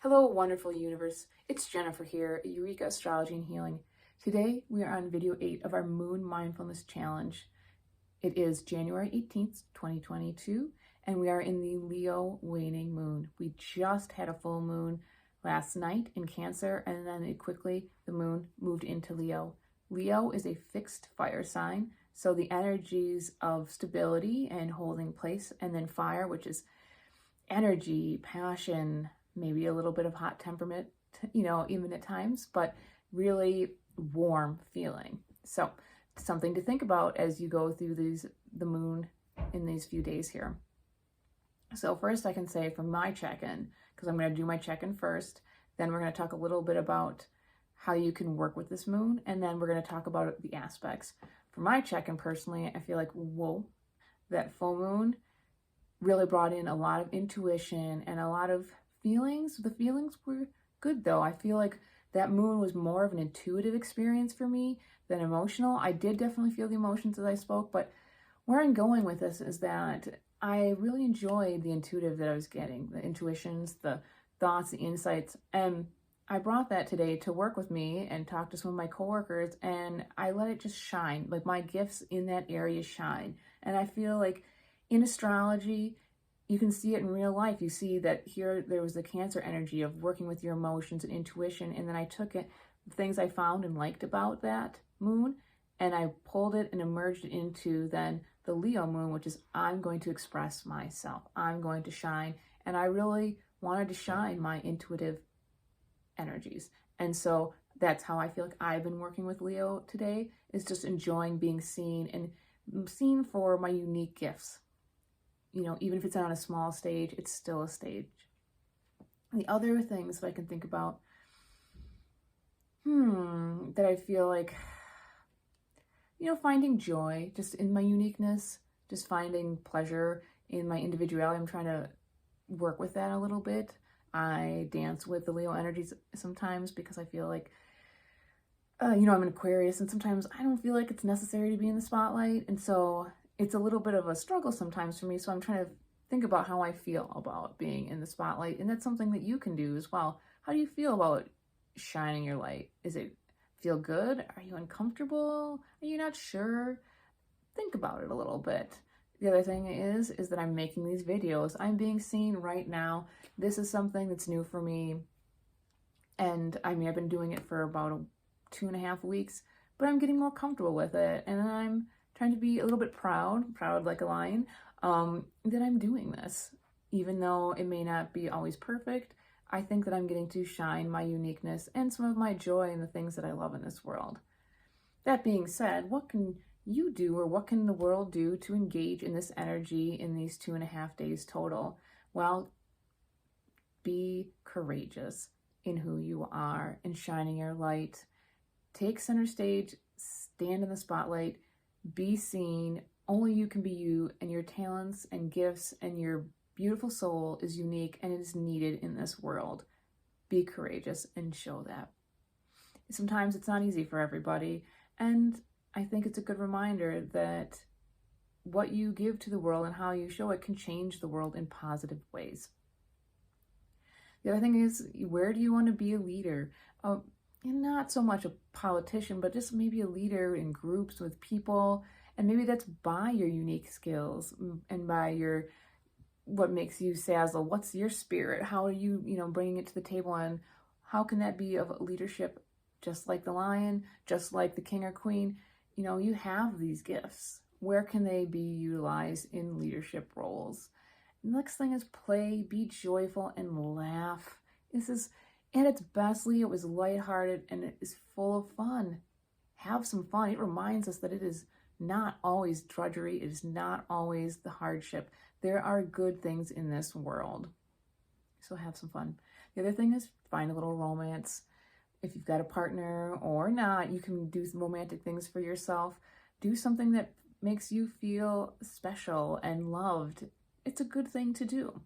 Hello, wonderful universe. It's Jennifer here at Eureka Astrology and Healing. Today, we are on video 8 of our Moon Mindfulness Challenge. It is January 18th, 2022, and we are in the Leo waning moon. We just had a full moon last night in Cancer, and then the moon moved into Leo. Leo is a fixed fire sign, so the energies of stability and holding place, and then fire, which is energy, passion, maybe a little bit of hot temperament, even at times, but really warm feeling. So something to think about as you go through the moon in these few days here. So first I can say for my check-in, because I'm going to do my check-in first, then we're going to talk a little bit about how you can work with this moon, and then we're going to talk about the aspects. For my check-in personally, I feel like, whoa, that full moon really brought in a lot of intuition and a lot of feelings. The feelings were good though. I feel like that moon was more of an intuitive experience for me than emotional. I did definitely feel the emotions as I spoke, but where I'm going with this is that I really enjoyed the intuitive that I was getting, the intuitions, the thoughts, the insights, and I brought that today to work with me and talk to some of my coworkers, and I let it just shine. Like my gifts in that area shine. And I feel like in astrology, you can see it in real life. You see that here there was the Cancer energy of working with your emotions and intuition, and then I took it, the things I found and liked about that moon, and I pulled it and emerged it into then the Leo moon, which is I'm going to express myself. I'm going to shine, and I really wanted to shine my intuitive energies. And so that's how I feel like I've been working with Leo today, is just enjoying being seen and seen for my unique gifts. Even if it's on a small stage, it's still a stage. The other things that I can think about, that I feel like, finding joy just in my uniqueness, just finding pleasure in my individuality. I'm trying to work with that a little bit. I dance with the Leo energies sometimes because I feel like, I'm an Aquarius, and sometimes I don't feel like it's necessary to be in the spotlight. And so it's a little bit of a struggle sometimes for me. So I'm trying to think about how I feel about being in the spotlight. And that's something that you can do as well. How do you feel about shining your light? Is it feel good? Are you uncomfortable? Are you not sure? Think about it a little bit. The other thing is that I'm making these videos. I'm being seen right now. This is something that's new for me. And I've been doing it for about 2.5 weeks, but I'm getting more comfortable with it. And I'm trying to be a little bit proud like a lion, that I'm doing this. Even though it may not be always perfect, I think that I'm getting to shine my uniqueness and some of my joy in the things that I love in this world. That being said, what can you do, or what can the world do to engage in this energy in these 2.5 days total? Well, be courageous in who you are and shining your light. Take center stage, stand in the spotlight, be seen. Only you can be you, and your talents and gifts and your beautiful soul is unique and it is needed in this world. Be courageous and show that. Sometimes it's not easy for everybody, and I think it's a good reminder that what you give to the world and how you show it can change the world in positive ways. The other thing is, where do you want to be a leader? And not so much a politician, but just maybe a leader in groups with people. And maybe that's by your unique skills and by what makes you Sazzle. What's your spirit? How are you, bringing it to the table, and how can that be of leadership? Just like the lion, just like the king or queen, you have these gifts. Where can they be utilized in leadership roles? The next thing is play, be joyful, and laugh. This is at its best, Leo is lighthearted and it is full of fun. Have some fun. It reminds us that it is not always drudgery. It is not always the hardship. There are good things in this world. So have some fun. The other thing is find a little romance. If you've got a partner or not, you can do some romantic things for yourself. Do something that makes you feel special and loved. It's a good thing to do.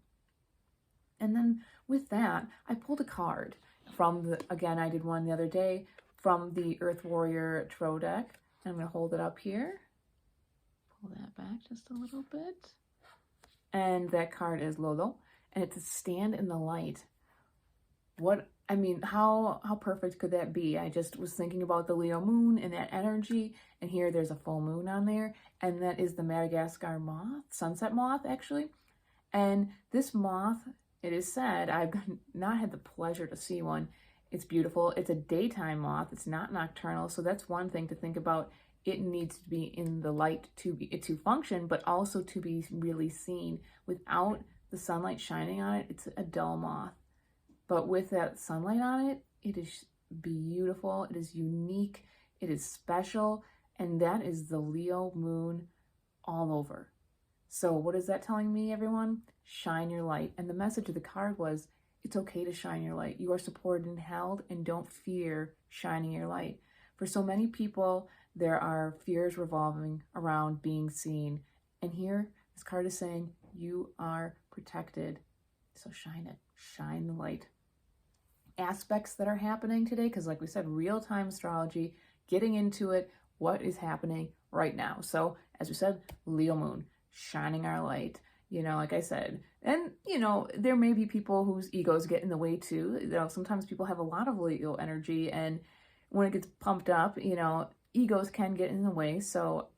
And then with that, I pulled a card from again, I did one the other day from the Earth Warrior Tarot deck. And I'm going to hold it up here. Pull that back just a little bit. And that card is Lolo. And it's a stand in the light. how perfect could that be? I just was thinking about the Leo moon and that energy, and here there's a full moon on there, and that is the Madagascar moth, sunset moth actually. And this moth, it is said, I've not had the pleasure to see one. It's beautiful. It's a daytime moth. It's not nocturnal, so that's one thing to think about. It needs to be in the light to function, but also to be really seen. Without the sunlight shining on it, it's a dull moth. But with that sunlight on it, it is beautiful, it is unique, it is special, and that is the Leo moon all over. So what is that telling me, everyone? Shine your light. And the message of the card was, it's okay to shine your light. You are supported and held, and don't fear shining your light. For so many people, there are fears revolving around being seen. And here, this card is saying, you are protected. So shine it, shine the light. Aspects that are happening today, because like we said, real-time astrology, getting into it, what is happening right now. So as we said, Leo moon, shining our light, like I said. And there may be people whose egos get in the way too. Sometimes people have a lot of Leo energy, and when it gets pumped up, egos can get in the way. So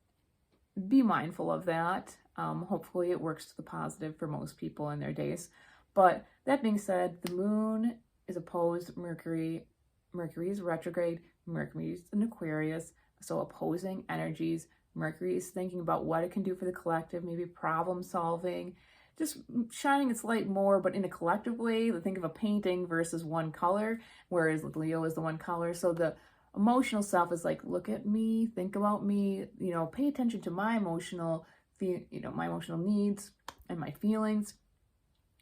be mindful of that. Hopefully it works to the positive for most people in their days. But that being said, the moon is opposed Mercury. Mercury is retrograde. Mercury is in Aquarius, so opposing energies. Mercury is thinking about what it can do for the collective, maybe problem solving, just shining its light more, but in a collective way. Think of a painting versus one color, whereas Leo is the one color. So the emotional self is like, look at me, think about me, pay attention to my emotional, my emotional needs and my feelings.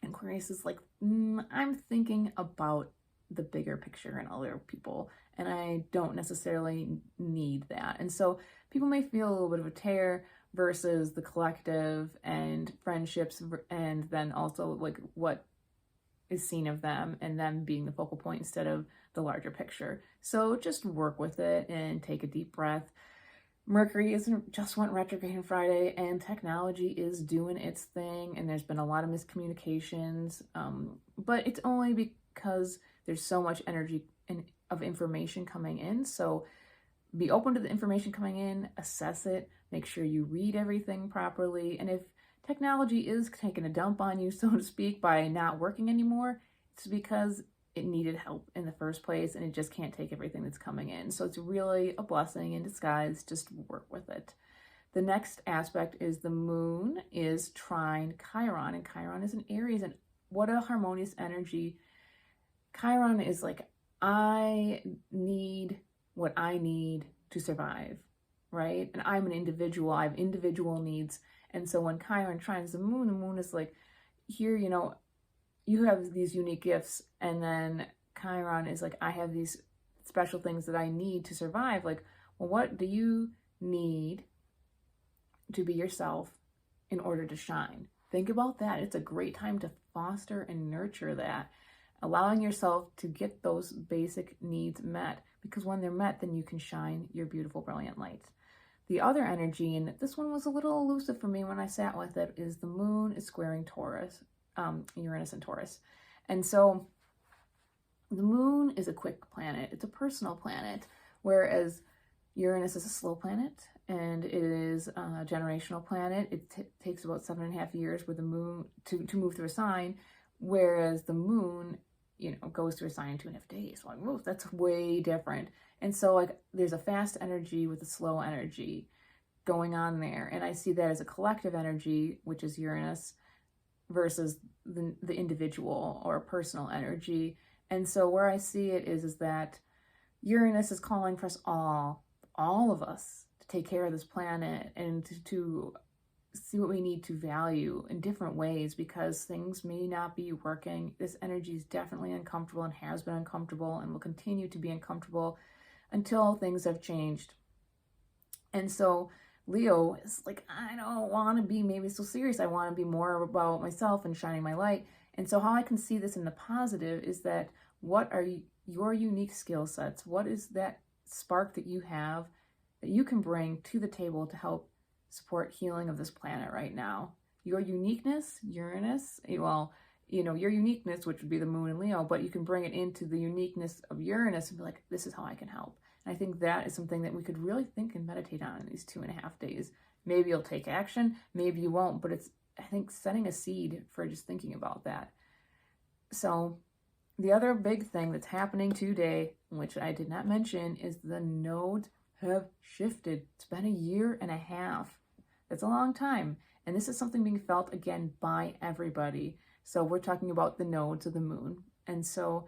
And Aquarius is like, I'm thinking about the bigger picture and other people, and I don't necessarily need that. And so people may feel a little bit of a tear versus the collective and friendships, and then also like what is seen of them and them being the focal point instead of the larger picture. So just work with it and take a deep breath. Mercury just went retrograde on Friday, and technology is doing its thing, and there's been a lot of miscommunications, but it's only because there's so much energy of information coming in. So be open to the information coming in, assess it, make sure you read everything properly, and if technology is taking a dump on you, so to speak, by not working anymore, it's because it needed help in the first place, and it just can't take everything that's coming in. So it's really a blessing in disguise. Just work with it. The next aspect is the moon is trine Chiron, and Chiron is in Aries, and what a harmonious energy. Chiron is like, I need what I need to survive, right? And I'm an individual. I have individual needs. And so when Chiron trines the moon is like, here, you have these unique gifts, and then Chiron is like, I have these special things that I need to survive. Like, well, what do you need to be yourself in order to shine? Think about that. It's a great time to foster and nurture that, allowing yourself to get those basic needs met, because when they're met, then you can shine your beautiful, brilliant light. The other energy, and this one was a little elusive for me when I sat with it, is the moon is squaring Taurus. Uranus and Taurus. And so the moon is a quick planet. It's a personal planet, whereas Uranus is a slow planet, and it is a generational planet. It takes about 7.5 years for the moon to move through a sign, whereas the moon, goes through a sign in 2.5 days. So like, that's way different. And so like there's a fast energy with a slow energy going on there. And I see that as a collective energy, which is Uranus, versus the individual or personal energy. And so where I see it is that Uranus is calling for us all of us, to take care of this planet and to see what we need to value in different ways, because things may not be working. This energy is definitely uncomfortable and has been uncomfortable and will continue to be uncomfortable until things have changed. And so Leo is like, I don't want to be maybe so serious. I want to be more about myself and shining my light. And so how I can see this in the positive is that what are your unique skill sets? What is that spark that you have that you can bring to the table to help support healing of this planet right now? Your uniqueness, Uranus, well, you know, your uniqueness, which would be the moon in Leo, but you can bring it into the uniqueness of Uranus and be like, this is how I can help. And I think that is something that we could really think and meditate on in these 2.5 days. Maybe you'll take action, maybe you won't, but it's, I think, setting a seed for just thinking about that. So the other big thing that's happening today, which I did not mention, is the nodes have shifted. It's been 1.5 years. That's a long time. And this is something being felt again by everybody. So we're talking about the nodes of the moon. And so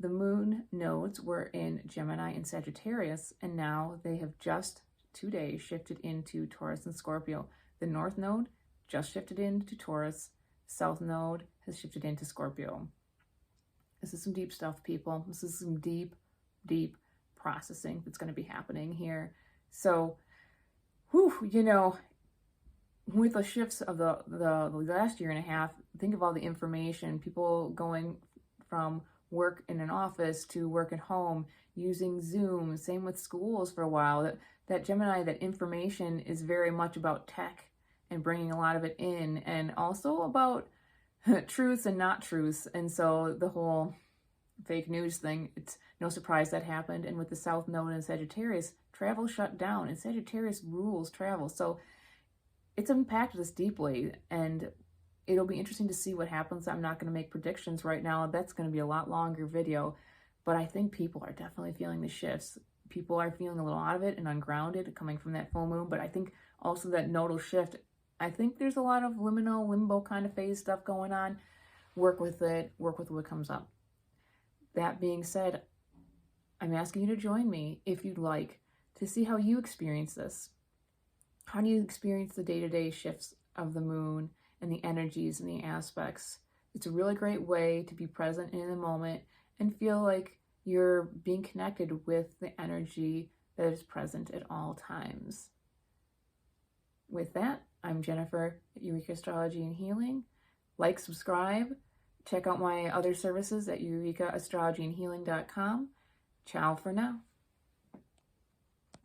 the moon nodes were in Gemini and Sagittarius, and now they have just today shifted into Taurus and Scorpio. The north node just shifted into Taurus. South node has shifted into Scorpio. This is some deep stuff, people. This is some deep, deep processing that's going to be happening here. So, you know, with the shifts of the last 1.5 years, think of all the information, people going from work in an office to work at home, using Zoom, same with schools for a while. That Gemini, that information is very much about tech and bringing a lot of it in, and also about truths and not truths. And so the whole fake news thing, it's no surprise that happened. And with the South Node in Sagittarius, travel shut down, and Sagittarius rules travel. So it's impacted us deeply, and it'll be interesting to see what happens. I'm not going to make predictions right now. That's going to be a lot longer video, but I think people are definitely feeling the shifts. People are feeling a little out of it and ungrounded coming from that full moon, but I think also that nodal shift, I think there's a lot of liminal, limbo kind of phase stuff going on. Work with it, work with what comes up. That being said, I'm asking you to join me, if you'd like, to see how you experience this. How do you experience the day-to-day shifts of the moon and the energies and the aspects? It's a really great way to be present in the moment and feel like you're being connected with the energy that is present at all times. With that, I'm Jennifer at Eureka Astrology and Healing. Like, subscribe, check out my other services at EurekaAstrologyandHealing.com. Ciao for now.